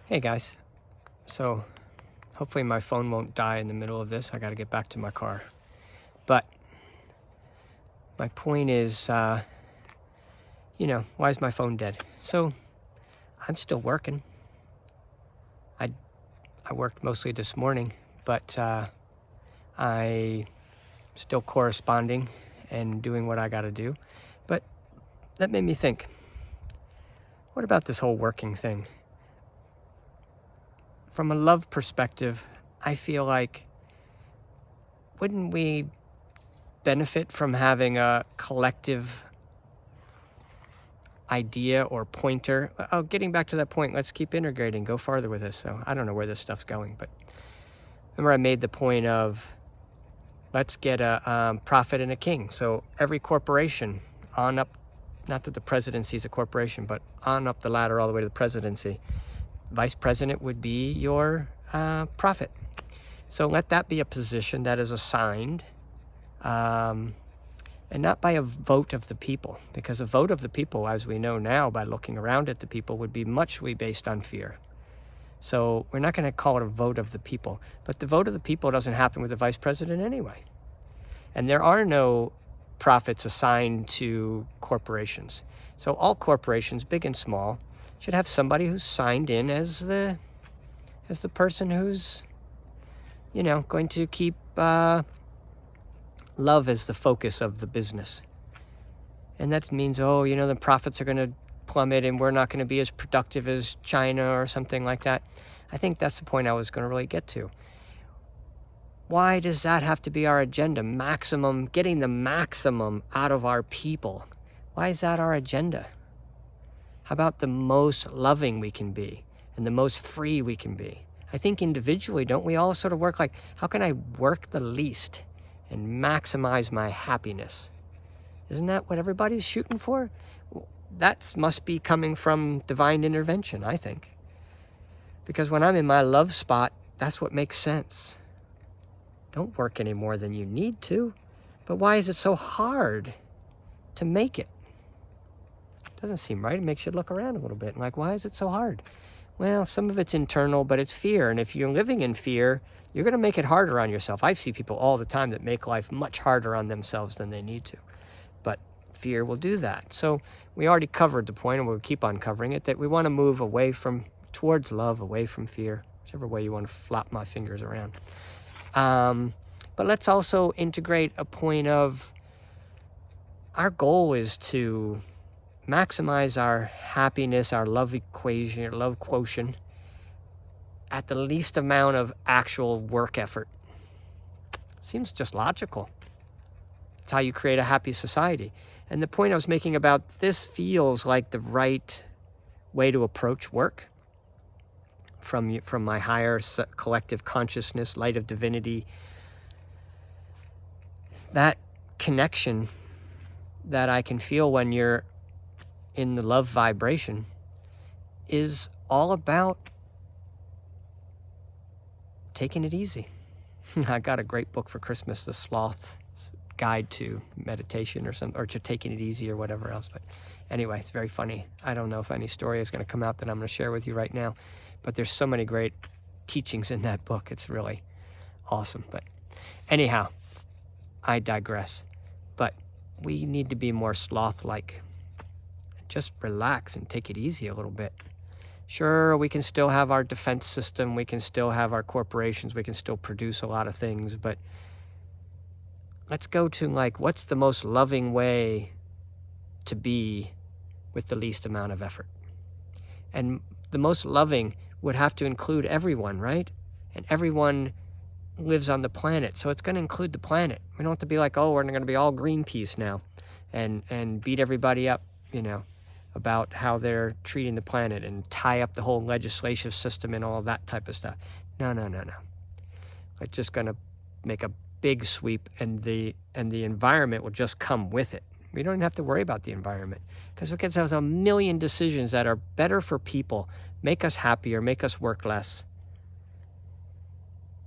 Hey guys, so hopefully my phone won't die in the middle of this. I got to get back to my car. But my point is, why is my phone dead? So I'm still working. I worked mostly this morning, but I still corresponding and doing what I got to do. But that made me think, what about this whole working thing? From a love perspective, I feel like, wouldn't we benefit from having a collective idea or pointer? Oh, getting back to that point, let's keep integrating, go farther with this. So I don't know where this stuff's going, but remember I made the point of, let's get a prophet and a king. So every corporation on up, not that the presidency is a corporation, but on up the ladder all the way to the presidency, vice president would be your prophet. So let that be a position that is assigned, and not by a vote of the people, because a vote of the people, as we know now by looking around at the people, would be muchly based on fear. So we're not going to call it a vote of the people, but the vote of the people doesn't happen with the vice president anyway. And there are no prophets assigned to corporations. So all corporations, big and small, should have somebody who's signed in as the person who's, going to keep love as the focus of the business. And that means, the profits are going to plummet and we're not going to be as productive as China or something like that. I think that's the point I was going to really get to. Why does that have to be our agenda? Getting the maximum out of our people. Why is that our agenda? How about the most loving we can be and the most free we can be? I think individually, don't we all sort of work like, how can I work the least and maximize my happiness? Isn't that what everybody's shooting for? That must be coming from divine intervention, I think. Because when I'm in my love spot, that's what makes sense. Don't work any more than you need to. But why is it so hard to make it? Doesn't seem right. It makes you look around a little bit. Like, why is it so hard? Well, some of it's internal, but it's fear. And if you're living in fear, you're going to make it harder on yourself. I see people all the time that make life much harder on themselves than they need to. But fear will do that. So we already covered the point, and we'll keep on covering it, that we want to move towards love, away from fear, whichever way you want to flap my fingers around. But let's also integrate a point of, our goal is to maximize our happiness, our love equation, our love quotient, at the least amount of actual work effort. Seems just logical. It's how you create a happy society. And the point I was making about this feels like the right way to approach work from my higher collective consciousness, light of divinity. That connection that I can feel when you're in the love vibration is all about taking it easy. I got a great book for Christmas, The Sloth Guide to Meditation or to Taking It Easy or whatever else. But anyway, it's very funny. I don't know if any story is going to come out that I'm going to share with you right now, but there's so many great teachings in that book. It's really awesome. But anyhow, I digress. But we need to be more sloth-like. Just relax and take it easy a little bit. Sure, we can still have our defense system, we can still have our corporations, we can still produce a lot of things, but let's go to what's the most loving way to be with the least amount of effort? And the most loving would have to include everyone, right? And everyone lives on the planet, so it's going to include the planet. We don't have to be like, we're going to be all Greenpeace now and beat everybody up, about how they're treating the planet and tie up the whole legislative system and all that type of stuff. No. We're just going to make a big sweep, and the environment will just come with it. We don't even have to worry about the environment, because there's a million decisions that are better for people, make us happier, make us work less,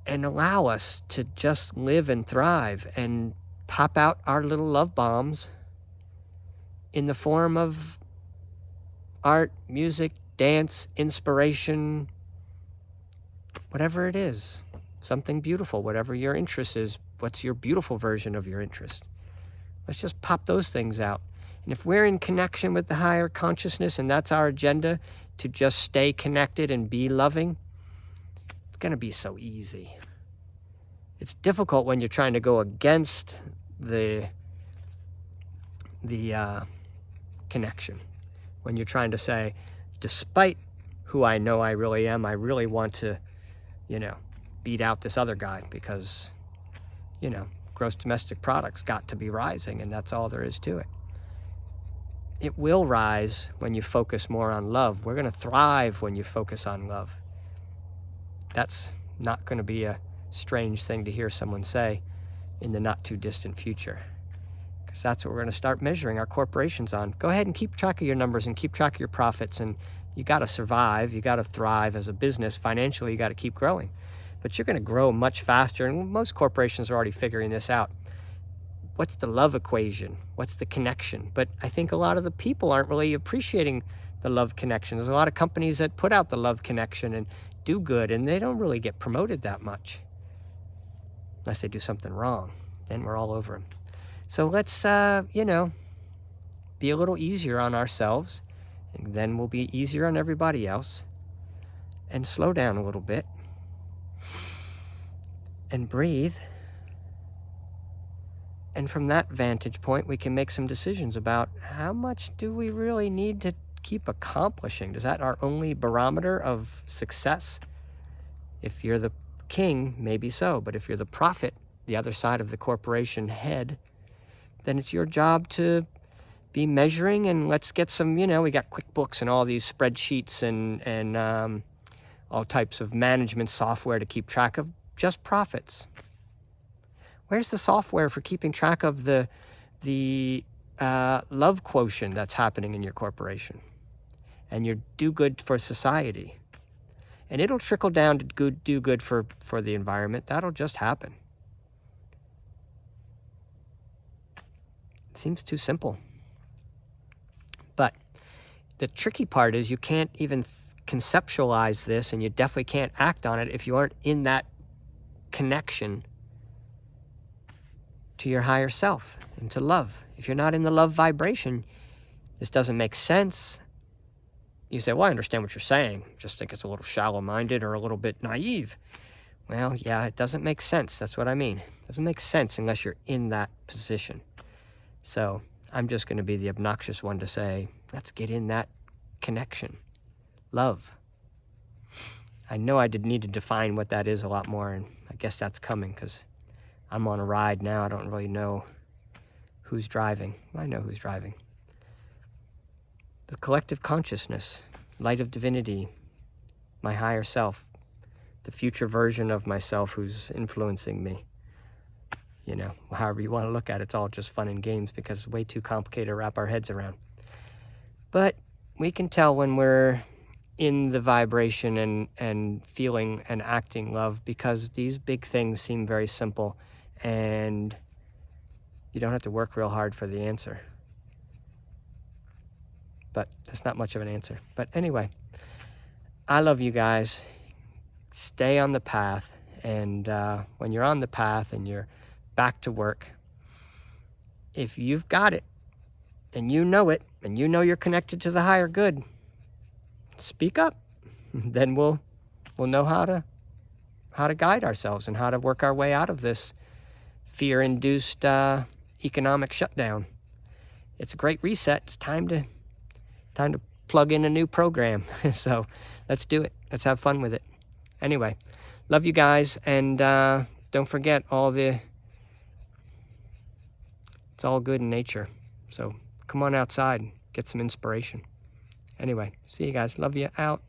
and allow us to just live and thrive and pop out our little love bombs in the form of art, music, dance, inspiration, whatever it is, something beautiful, whatever your interest is. What's your beautiful version of your interest? Let's just pop those things out. And if we're in connection with the higher consciousness and that's our agenda, to just stay connected and be loving, it's going to be so easy. It's difficult when you're trying to go against the connection. When you're trying to say, despite who I know I really am, I really want to, beat out this other guy because, gross domestic products got to be rising, and that's all there is to it. It will rise when you focus more on love. We're going to thrive when you focus on love. That's not going to be a strange thing to hear someone say in the not too distant future, because that's what we're going to start measuring our corporations on. Go ahead and keep track of your numbers and keep track of your profits, and you got to survive, you got to thrive as a business. Financially, you got to keep growing, but you're going to grow much faster, and most corporations are already figuring this out. What's the love equation? What's the connection? But I think a lot of the people aren't really appreciating the love connection. There's a lot of companies that put out the love connection and do good, and they don't really get promoted that much unless they do something wrong. Then we're all over them. So let's, be a little easier on ourselves, and then we'll be easier on everybody else, and slow down a little bit and breathe. And from that vantage point, we can make some decisions about how much do we really need to keep accomplishing? Is that our only barometer of success? If you're the king, maybe so. But if you're the prophet, the other side of the corporation head, then it's your job to be measuring. And let's get some, we got QuickBooks and all these spreadsheets and all types of management software to keep track of just profits. Where's the software for keeping track of the love quotient that's happening in your corporation and your do good for society? And it'll trickle down to do good for the environment. That'll just happen. It seems too simple. But the tricky part is you can't even conceptualize this, and you definitely can't act on it if you aren't in that connection to your higher self and to love. If you're not in the love vibration, this doesn't make sense. You say, well, I understand what you're saying. Just think it's a little shallow-minded or a little bit naive. Well, yeah, it doesn't make sense. That's what I mean. It doesn't make sense unless you're in that position. So I'm just going to be the obnoxious one to say, let's get in that connection. Love. I know I did need to define what that is a lot more, and I guess that's coming because I'm on a ride now. I don't really know who's driving. I know who's driving. The collective consciousness, light of divinity, my higher self, the future version of myself who's influencing me. However you want to look at it, it's all just fun and games because it's way too complicated to wrap our heads around. But we can tell when we're in the vibration and feeling and acting love, because these big things seem very simple and you don't have to work real hard for the answer. But that's not much of an answer. But anyway, I love you guys. Stay on the path. And when you're on the path and you're back to work, if you've got it and you know it and you know you're connected to the higher good, speak up. Then we'll know how to guide ourselves and how to work our way out of this fear-induced economic shutdown. It's a great reset. It's time to plug in a new program. So let's do it. Let's have fun with it. Anyway, love you guys, and don't forget it's all good in nature. So come on outside and get some inspiration. Anyway, see you guys. Love you. Out.